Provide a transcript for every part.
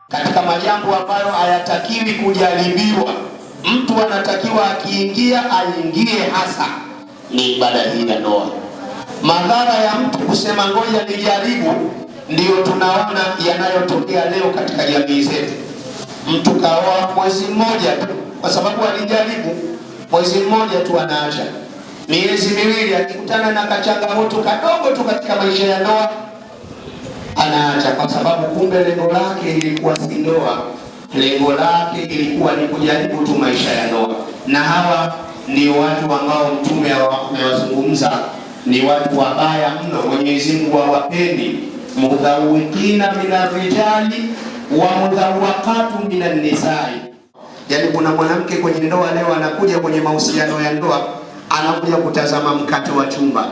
Katika majambo ambayo hayatakiwi kujaribiwa, mtu anatakiwa akiingia aingie hasa, ni ibada hii ya ndoa. Madhara ya mtu kusema ngoja nijaribu, ndiyo tunaona yanayotokea leo katika jamii zetu. Mtu kaoa mwezi mmoja tu, kwa sababu alijaribu mwezi mmoja tu anaacha. Miezi miwili akikutana na kachangamoto kadogo tu katika maisha ya ndoa anaacha, kwa sababu kumbe lengo lake ilikuwa si ndoa, lengo lake ilikuwa ni kujaribu tu maisha ya ndoa. Na hawa ni watu ambao Mtume amewazungumza ni watu wabaya mno. Mwenyezi Mungu hawapendi mudhawikina minar rijali wa mudhawaqatu minan nisai. Yani kuna mwanamke kwenye ndoa leo anakuja kwenye mahusiano ya ndoa, anakuja kutazama mkate wa chumba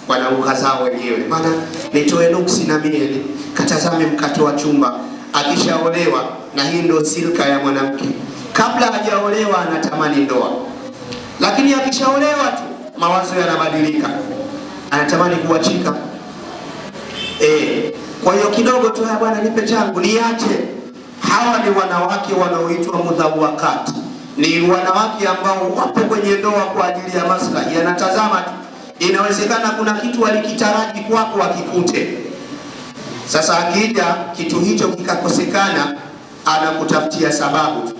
kwa lugha zao wenyewe. Bana, nitoe nuksi na mieli, katazame mkate wa chumba. Akishaolewa, na hii ndio silka ya mwanamke, kabla hajaolewa anatamani ndoa, lakini akishaolewa tu mawazo yanabadilika, anatamani kuachika. Kwa hiyo kidogo tu, bwana nipe changu niache. Hawa ni wanawake wanaoitwa mudhawaqat, ni wanawake ambao wapo kwenye ndoa kwa ajili ya maslahi, yanatazama tu. Inawezekana kuna kitu alikitaraji kwako akikute. Sasa akija kitu hicho kikakosekana, anakutafutia sababu.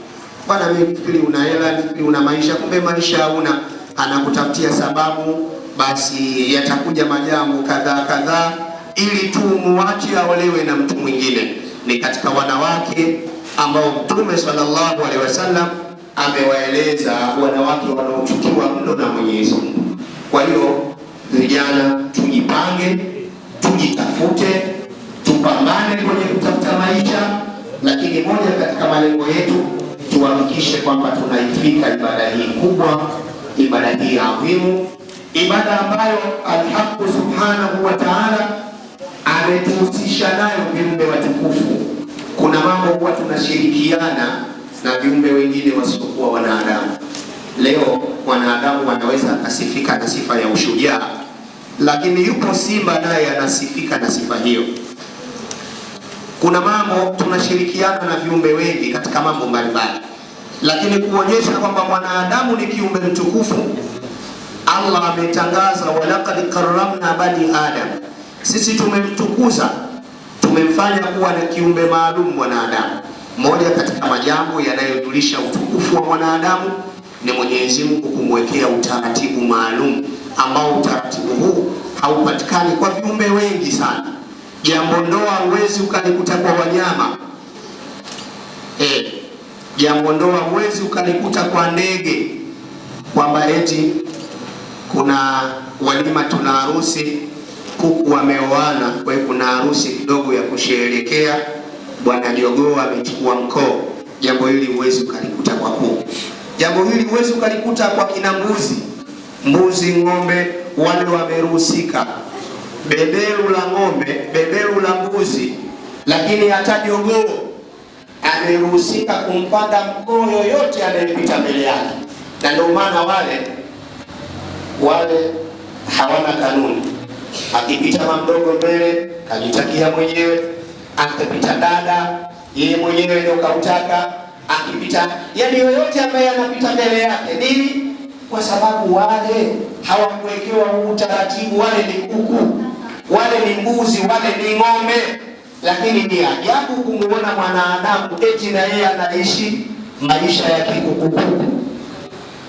Bwana mimi nafikiri una hela, nafikiri una maisha, kumbe maisha hauna. Anakutafutia sababu, basi yatakuja majambo kadhaa ili tu muache aolewe na mtu mwingine. Ni katika wanawake ambao Mtume sallallahu alaihi wasallam amewaeleza wanawake wanaochukiwa mno na Mwenyezi Mungu. Kwa hiyo vijana, tujipange, tujitafute, tupambane kwenye kutafuta maisha, lakini moja katika malengo yetu tuhakikishe kwamba tunaifika ibada hii kubwa, ibada hii adhimu, ibada ambayo Al-Haq subhanahu wa ta'ala ametuhusisha nayo viumbe watukufu. Kuna mambo huwa tunashirikiana na viumbe wengine wasiokuwa wanadamu. Leo wanadamu wanaweza akasifika na sifa ya ushujaa, lakini yupo simba naye anasifika na sifa hiyo. Kuna mambo tunashirikiana na viumbe wengi katika mambo mbalimbali, lakini kuonyesha kwamba mwanadamu ni kiumbe mtukufu, Allah ametangaza walaqad karramna bani adam. Sisi tumemtukuza, tumemfanya kuwa na kiumbe maalum mwanadamu. Moja katika majambo yanayojulisha utukufu wa mwanadamu ni Mwenyezi Mungu kumwekea utaratibu maalum, ambao utaratibu huu haupatikani kwa viumbe wengi sana. Jambo ndoa huwezi ukalikuta kwa wanyama. Jambo ndoa huwezi ukalikuta kwa ndege, kwamba eti kuna walima, tuna harusi, kuku wameoana, kwa hiyo kuna harusi kidogo ya kusherehekea, bwana jogoo amechukua mkoo. Jambo hili huwezi ukalikuta kwa kuku. Jambo hili huwezi ukalikuta kwa kina mbuzi, ng'ombe, wale wameruhusika. Beberu la ng'ombe, beberu la mbuzi, lakini hata jogoo ameruhusika kumpanda mkoo yoyote anayepita mbele yake. Na ndio maana wale hawana kanuni. Akipita mdogo mbele kajitakia mwenyewe, akipita dada yeye mwenyewe ndio kautaka, akipita yani yoyote ambaye anapita mbele yake. Nini? Kwa sababu wale hawakuwekewa utaratibu. Wale ni kuku, wale ni mbuzi, wale ni ng'ombe. Lakini ni ajabu kumuona mwanadamu eti na yeye anaishi maisha ya kikukuku,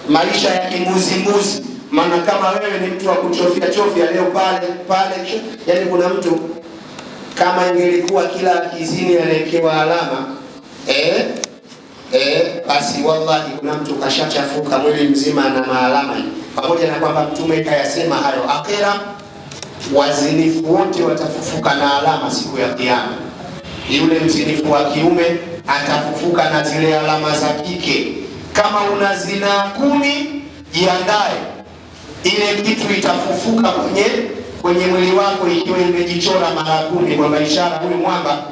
maisha ya kimbuzi. Maana kama wewe ni mtu wa kuchofia leo pale, yani kuna mtu kama ingelikuwa kila kizini anawekewa alama basi wallahi kuna mtu kashachafuka mwili mzima na maalama. Pamoja na kwamba Mtume kayasema hayo, akhera wazinifu wote watafufuka na alama siku ya Kiyama. Yule mzinifu wa kiume atafufuka na zile alama za kike. Kama una zina 10 jiandae, ile kitu itafufuka kwenye mwili wako ikiwa imejichora mara 10, kwamba ishara huyu mwamba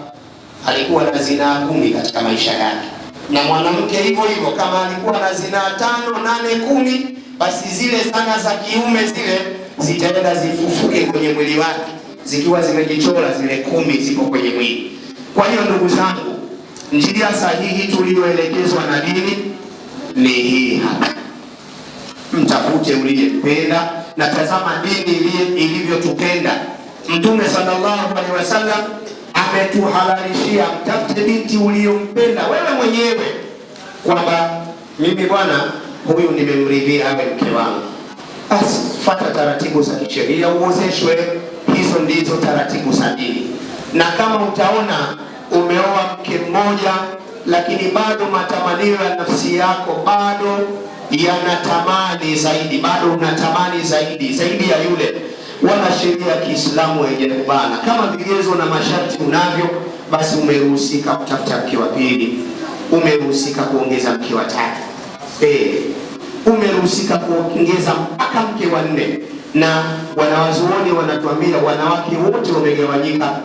alikuwa na zina 10 katika maisha yake. Na mwanamke hivyo hivyo, kama alikuwa na zina 5, 8, 10, basi zile sana za kiume zile zitaenda zifufuke kwenye mwili wake zikiwa zimejichora zile 10 zipo kwenye mwili. Kwa hiyo ndugu zangu, njia sahihi tuliyoelekezwa na dini ni hii hapa. Mtafute uliyempenda, na tazama dini ilivyotupenda. Mtume sallallahu alaihi wasallam ametuhalalishia mtafute binti uliyompenda wewe mwenyewe, kwamba mimi bwana huyu nimemridhia awe mke wangu. Basi fuata taratibu za kisheria uozeshwe. Hizo ndizo taratibu za dini. Na kama utaona umeoa mke mmoja lakini bado matamanio ya nafsi yako bado yanatamani zaidi, bado unatamani zaidi ya yule, wala sheria ya Kiislamu haijakubana. Kama vigezo na masharti unavyo, basi umeruhusika kutafuta mke wa pili, umeruhusika kuongeza mke wa 3, umeruhusika kuongeza mpaka mke wa 4. Na wanawazuoni wanatuambia wanawake wote wamegawanyika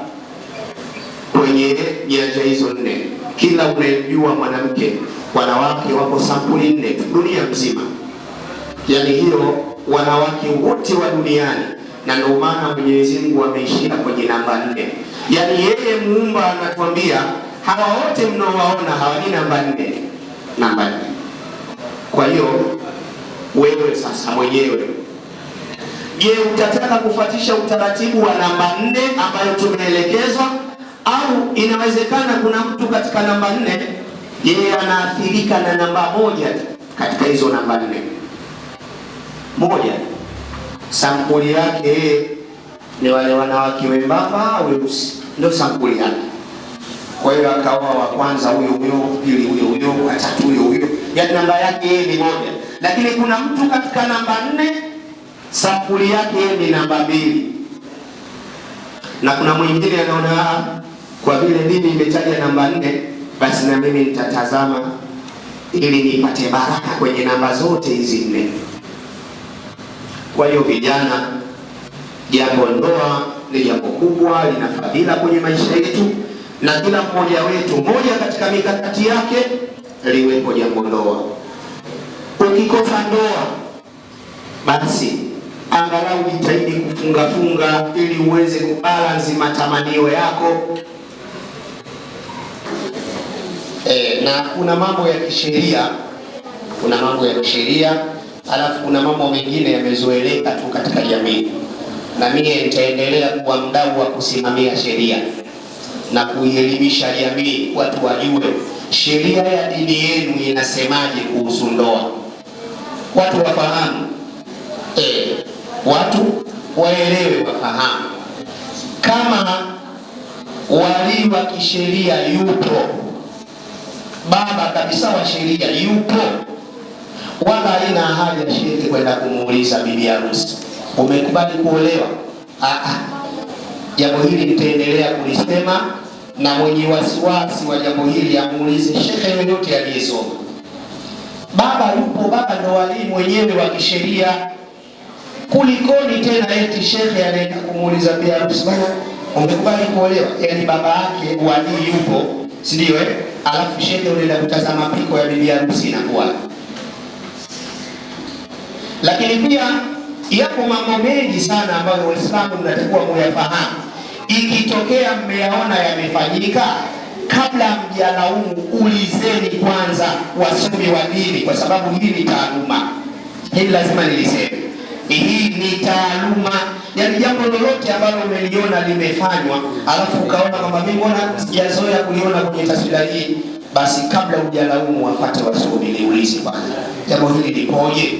kwenye nyanja hizo 4. Kila unayemjua mwanamke, wanawake wako sampuli 4 dunia mzima. Yani hiyo wanawake wote wa duniani, na ndio maana Mwenyezi Mungu ameishia kwenye namba 4. Yani yeye muumba anatuambia hawa wote mnaowaona hawa ni namba 4. Kwa hiyo wewe sasa mwenyewe, je, utataka kufuatisha utaratibu wa namba 4 ambayo tumeelekezwa, au inawezekana kuna mtu katika namba 4 yeye anaathirika na namba 1 katika hizo namba 4 moja, sampuli yake ni wale wanawake wembamba weusi, ndio sampuli yake. Kwa hiyo akaoa wa kwanza huyo, pili huyo, wa 3 huyo, yani namba yake yeye ni 1. Lakini kuna mtu katika namba 4 sampuli yake yeye ni namba 2, na kuna mwingine anaona kwa vile mimi nimetaja namba 4 basi na mimi nitatazama ili nipate baraka kwenye namba zote hizi 4. Kwa hiyo vijana, jambo ndoa ni jambo kubwa, lina fadhila kwenye maisha yetu, na kila mmoja wetu, moja katika mikakati yake liwepo jambo ndoa. Ukikosa ndoa, basi angalau jitahidi kufunga ili uweze kubalansi matamanio yako. Na kuna mambo ya kisheria, alafu kuna mambo mengine yamezoeleka tu katika jamii, na mimi nitaendelea kuwa mdau wa kusimamia sheria na kuielimisha jamii, watu wajue sheria ya dini yenu inasemaje kuhusu ndoa, watu wafahamu, watu waelewe, wafahamu. Kama wali wa kisheria yupo, baba kabisa wa sheria yupo, wala haina haja shehe kwenda kumuuliza bibi harusi umekubali kuolewa. Jambo hili nitaendelea kulisema, na mwenye wasiwasi wa jambo hili amuulize shehe yoyote aliyesoma. Baba yupo, baba ndo wali mwenyewe wa kisheria. Kulikoni tena eti shehe anaenda kumuuliza bibi harusi bwana umekubali kuolewa? Yani baba yake wali yupo, si ndio? Alafu shehe unaenda kutazama piko ya bibi harusi inakuwa. Lakini pia Yapo mambo mengi sana ambayo Waislamu mnatakiwa muyafahamu. Ikitokea mmeyaona yamefanyika, kabla mjalaumu, ulizeni kwanza wasomi wa dini, kwa sababu hii ni taaluma. Hili lazima niliseme, hii ni taaluma. Yaani jambo lolote ambalo umeliona limefanywa alafu ukaona kwamba mimi mbona sijazoea kuliona kwenye taswira hii, basi kabla hujalaumu wafuate wasomi, liulize kwanza jambo hili lipoje,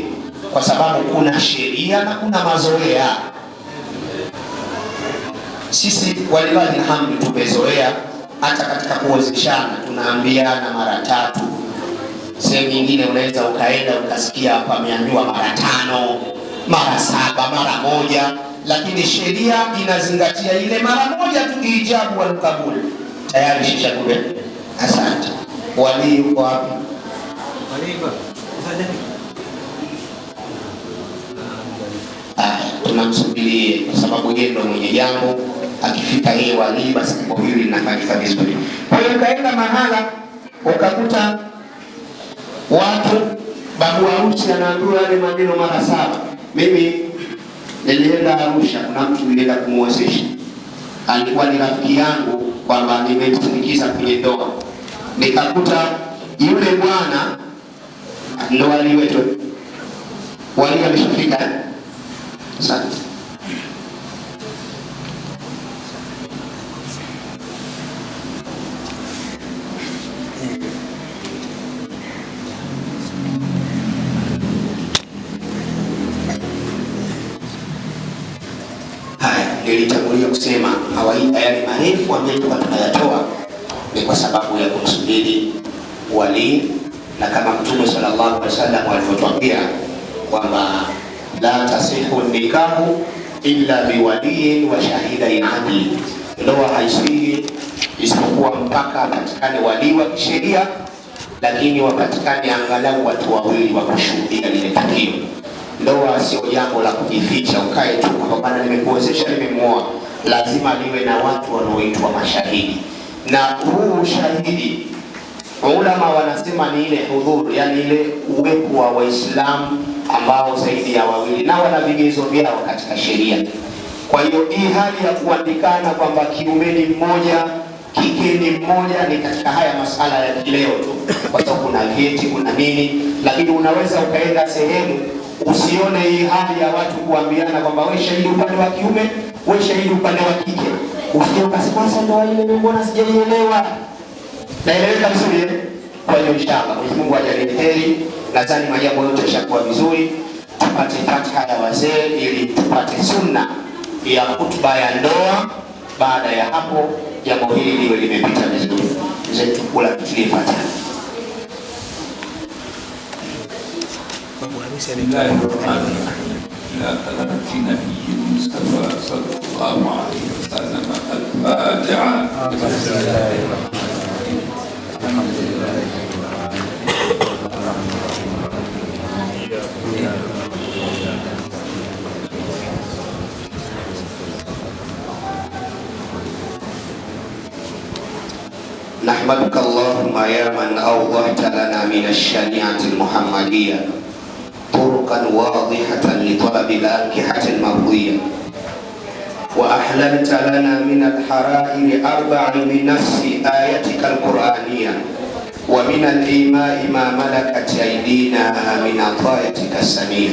kwa sababu kuna sheria na kuna mazoea. Sisi walilahi alhamdu tumezoea, hata katika kuozeshana tunaambiana mara 3. Sehemu nyingine unaweza ukaenda ukasikia hapa ameambiwa mara 5, mara 7, mara 1, lakini sheria inazingatia ile mara 1 tu, ijabu wal kabul. Tayari shisha kule. Asante. Wali yuko wapi? Tunamsubirie kwa sababu yeye ndo mwenye jambo. Akifika yeye wali, basi jambo hili linafanyika vizuri. Kwa hiyo kaenda mahala ukakuta watu babu harusi anaambiwa yale maneno mara 7. Mimi nilienda Arusha, kuna mtu nilienda kumuozesha, alikuwa ni rafiki yangu, kwamba nimemsindikiza kwenye ndoa. Nikakuta yule bwana ndo wali wetu, wali ameshafika. Asante. Nilitangulia kusema kawaida yale marefu ambayo tunayatoa ni kwa sababu ya kumsubiri wali, na kama Mtume sallallahu alaihi wasallam alivyotuambia kwamba la tasihu nikahu illa biwaliyin wa shahidain adli, ndoa haisihi isipokuwa mpaka patikane wali wa kisheria, lakini wapatikane angalau watu wawili wa kushuhudia lile tukio. Ndoa sio jambo la kujificha ukae tu kwa maana nimekuozesha nimemuoa. Lazima liwe na watu wanaoitwa mashahidi, na huu shahidi ulama wanasema ni ile hudhur, yani ile uwepo wa Waislamu ambao zaidi ya wawili, na wana vigezo vyao katika sheria. Kwa hiyo hii hali ya kuandikana kwamba kiumeni mmoja kikeni mmoja ni katika haya masala ya kileo tu, kwa sababu kuna vyeti kuna nini, lakini unaweza ukaenda sehemu usione hii hali ya watu kuambiana kwamba wewe shahidi upande wa kiume, wewe shahidi upande wa kike. Usije ukasema ndoa ile mimi mbona sijaielewa. Naeleweka vizuri. Kwa hiyo inshallah Mwenyezi Mungu ajalie heri. Nadhani majambo yote yashakuwa vizuri. Tupate fatiha ya wazee ili tupate sunna ya hutuba ya ndoa. Baada ya hapo jambo hili liwe limepita vizuri. Mzee tukula tutie fatiha. بسم الله الرحمن الرحيم. إلى حضرة نبي المصطفى صلى الله عليه وسلم. الفاتحة. بسم الله الرحمن الرحيم. الحمد لله رب العالمين. نحمدك اللهم يا من أوضحت لنا من الشريعة المحمدية طرقا واضحة لطلب الأنكحة المرضية، وأحللت لنا من الحرائر 4 من نص آيتك القرآنية، ومن الإيماء ما ملكت أيدينا من عطايتك السمية.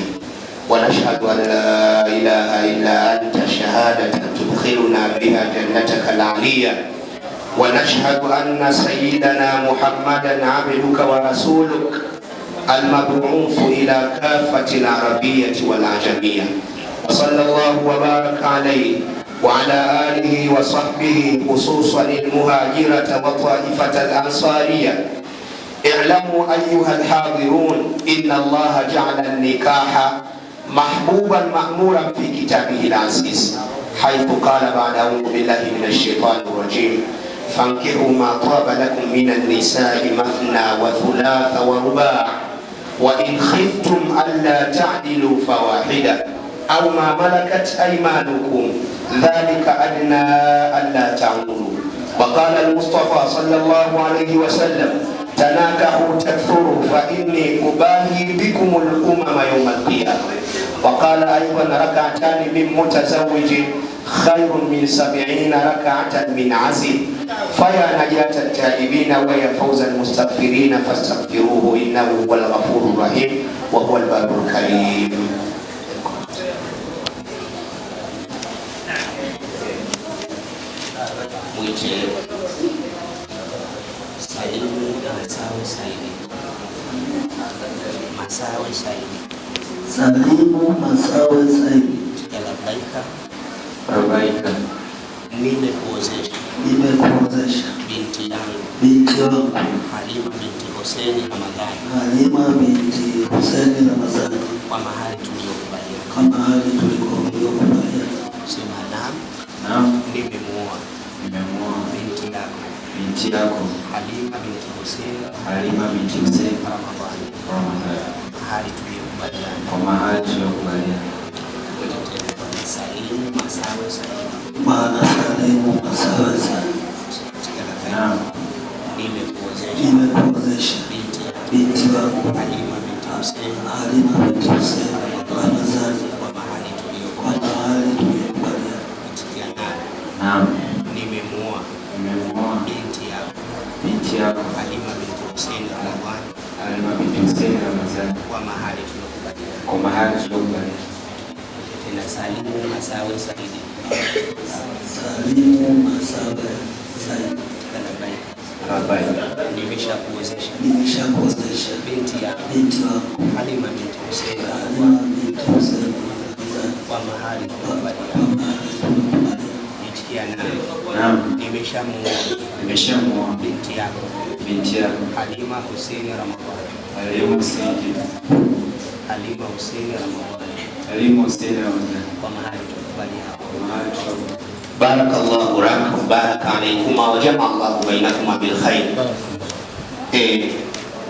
ونشهد أن لا إله إلا أنت شهادة تدخلنا بها جنتك العلية، ونشهد أن سيدنا محمدا عبدك ورسولك المبعوث إلى كافة العربية والعجمية، وصلى الله وبارك عليه وعلى آله وصحبه خصوصا المهاجرة وطائفة الأنصارية. اعلموا أيها الحاضرون إن الله جعل النكاح محبوبا مأمورا في كتابه العزيز، حيث قال بعد أعوذ بالله من الشيطان الرجيم: فانكحوا ما طاب لكم من النساء مثنى وثلاث ورباع، وإن خفتم ألا تعدلوا فواحدة أو ما ملكت أيمانكم ذلك أدنى ألا تعولوا. وقال المصطفى صلى الله عليه وسلم: تناكحوا تكثروا فإني أباهي بكم الأمم يوم القيامة. وقال أيضا ركعتان من متزوج خير من 70 ركعة من عزل فيا نجاة التائبين ويا فوز المستغفرين فاستغفروه إنه هو الغفور الرحيم وهو البر الكريم. Salimu Masawe Saidi. Rabaika. Nimekuozesha binti yangu Halima binti Hussein Ramadhani kwa mahali tuliyokubaliana. Sema naam. Nimemuoa binti yako Halima binti Hussein Ramadhani kwa mahali tuliyokubaliana. Salimu Masawe Saidi. Naam. Nimekuozesha binti wangu Halima binti Hussein Ramadhani kwa mahali tuliyokubaliana. Naam. Nimemuoa binti yako Halima binti Hussein Ramadhani kwa mahali tuliyokubaliana. Tena Salimu Masawe Saidi. Rabaika. Nimeshakuozesha binti wangu Halima binti Hussein kwa mahali tuliyokubaliana. Naam. Nimeshamuoa binti yako Halima Hussein Ramadhani kwa mahali tuliyokubaliana. Barakallahu lakum baraka alaykuma wa jamaa Allahu bainakuma bil khair.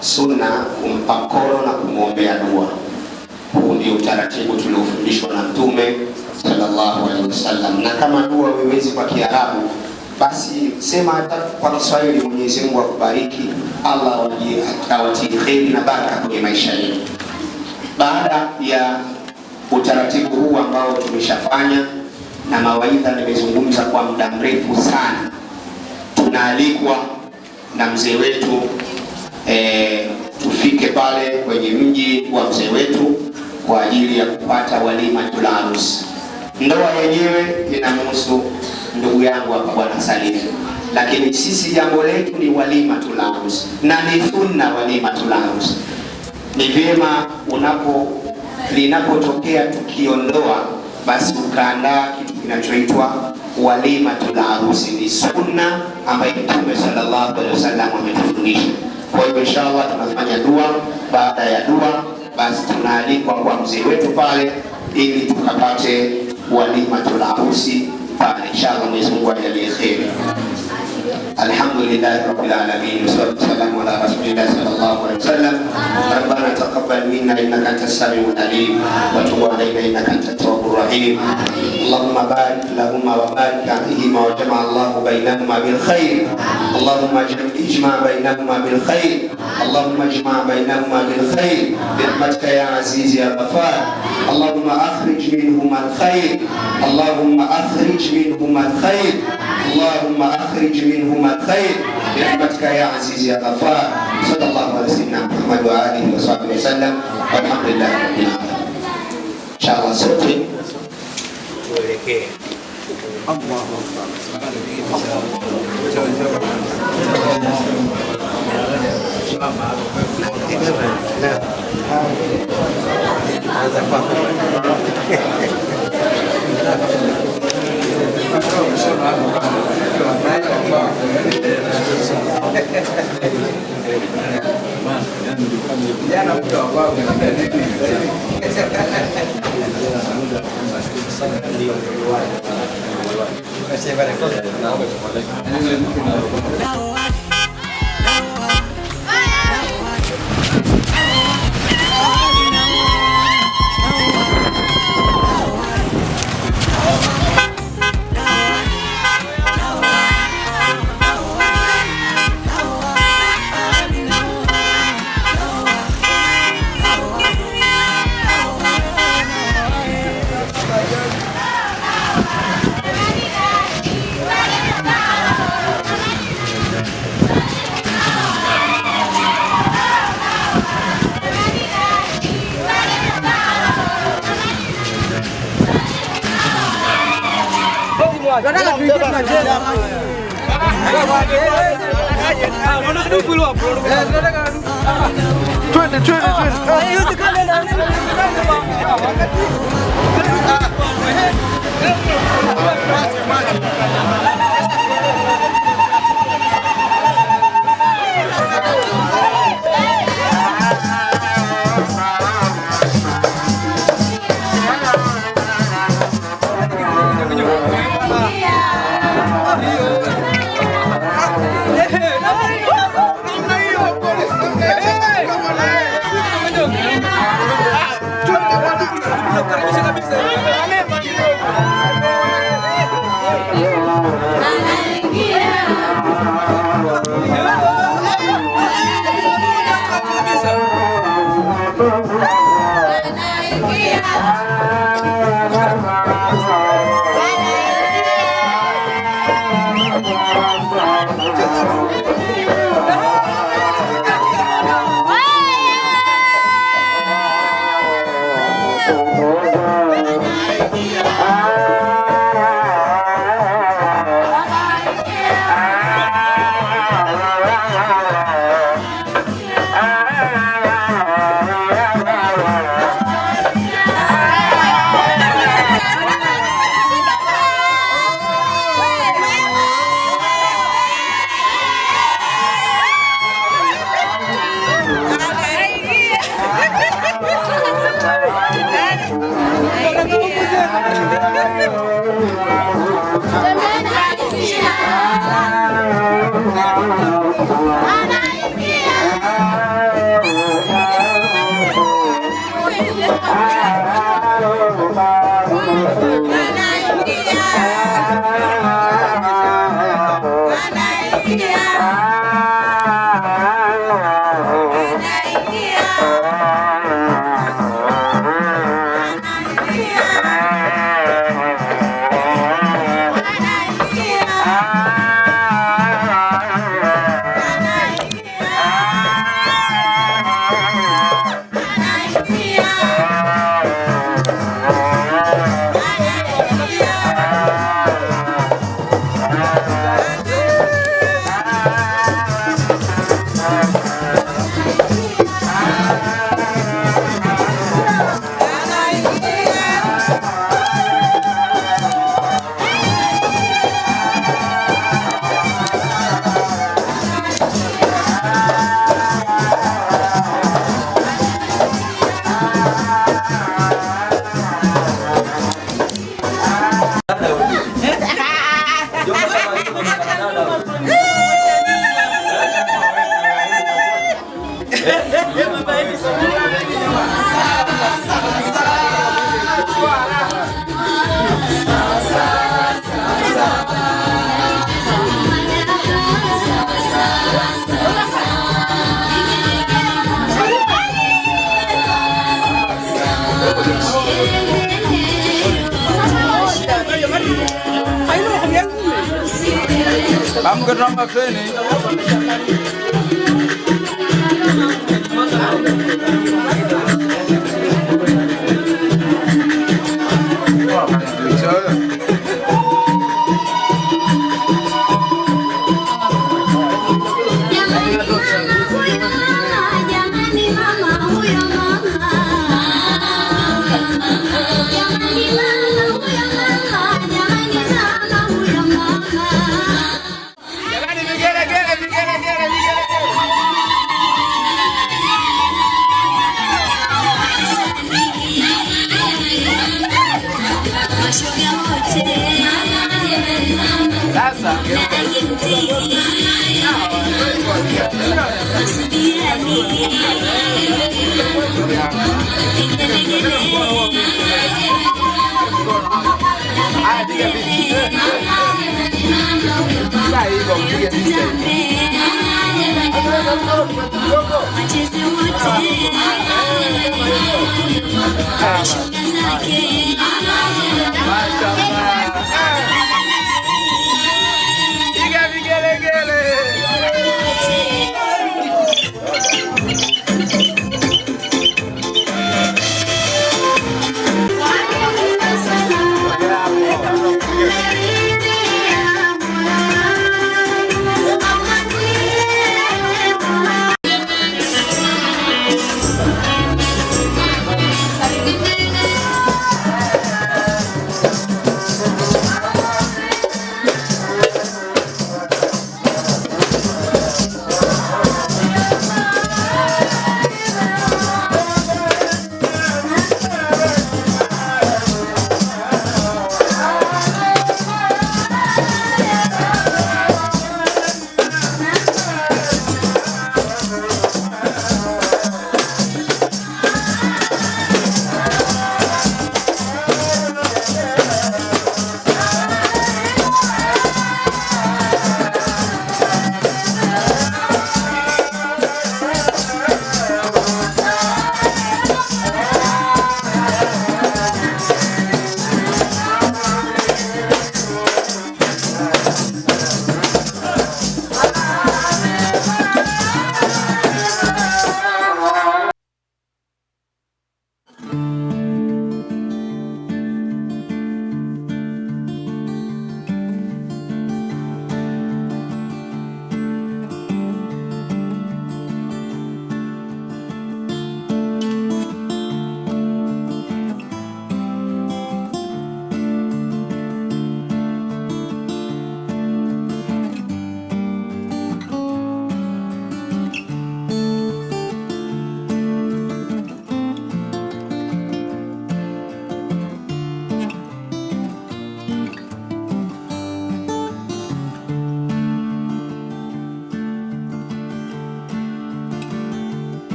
Sunna kumpa mkono na kumwombea dua. Huu ndio utaratibu tuliofundishwa na Mtume sallallahu alaihi wasallam, na kama dua huwezi kwa Kiarabu basi sema hata kwa Kiswahili. Mwenyezi Mungu akubariki, Allah awatie kheri na baraka kwenye maisha yenu. Baada ya utaratibu huu ambao tumeshafanya na mawaidha nimezungumza kwa muda mrefu sana, tunaalikwa na mzee wetu tufike pale kwenye mji wa mzee wetu kwa ajili ya kupata walimatul arus. Ndoa yenyewe inamhusu ndugu yangu hapa Bwana Salim, lakini sisi jambo letu ni walimatul arus na ni sunna walimatul arus. Ni vyema linapotokea tukio ndoa basi ukaandaa kitu kinachoitwa walimatul arus. Ni sunna ambayo Mtume sallallahu alaihi wasallam ametufundisha. Kwa hiyo inshallah tunafanya dua. Baada ya dua basi tunaalikwa kwa mzee wetu pale ili tukapate walimatul arus pale inshallah. Mwenyezi Mungu ajalie kheri. Alhamdulillahi rabbil alamin wassalatu wassalamu ala rasulillah sallallahu alaihi wasallam. Rabbana taqabbal minna innaka antas samiul alim wa tub alaina innaka antat tawwabur rahim. Allahumma barik lahumma wa barik alayhima wa jama' Allahu bainahuma bil khair. Allahumma ijma' bainahuma bil khair. Allahumma ijma' bainahuma bil khair birahmatika ya aziz ya ghafar. Allahumma akhrij minhuma al khair. Allahumma akhrij minhuma al khair. Allahumma akhrij minhuma الخير برحمتك يا عزيز يا غفار. صلى الله على سيدنا محمد وآله وصحبه وسلم والحمد لله رب العالمين. إن شاء الله sote tuelekee Tunataka tuingie tunacheza. Twende. I'm good on my finish.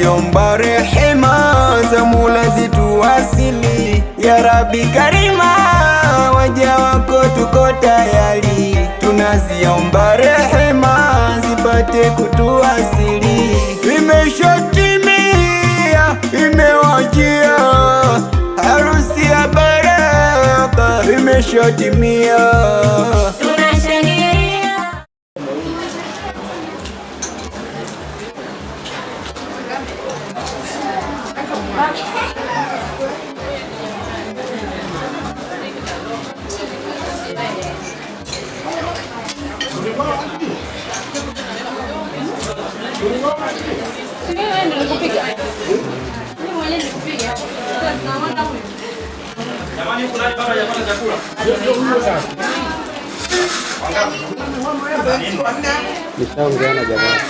tunaziomba rehema za Mola zituwasili. Ya Rabbi Karima, waja wako tuko tayari, tunaziomba rehema zipate kutuwasili. Imeshatimia, imewajia harusi ya baraka, imeshatimia. Nishaongeana jamani.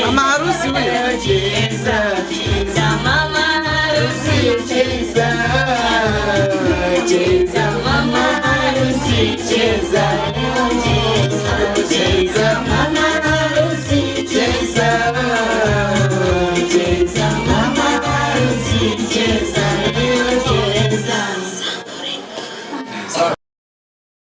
Mama harusi huyo.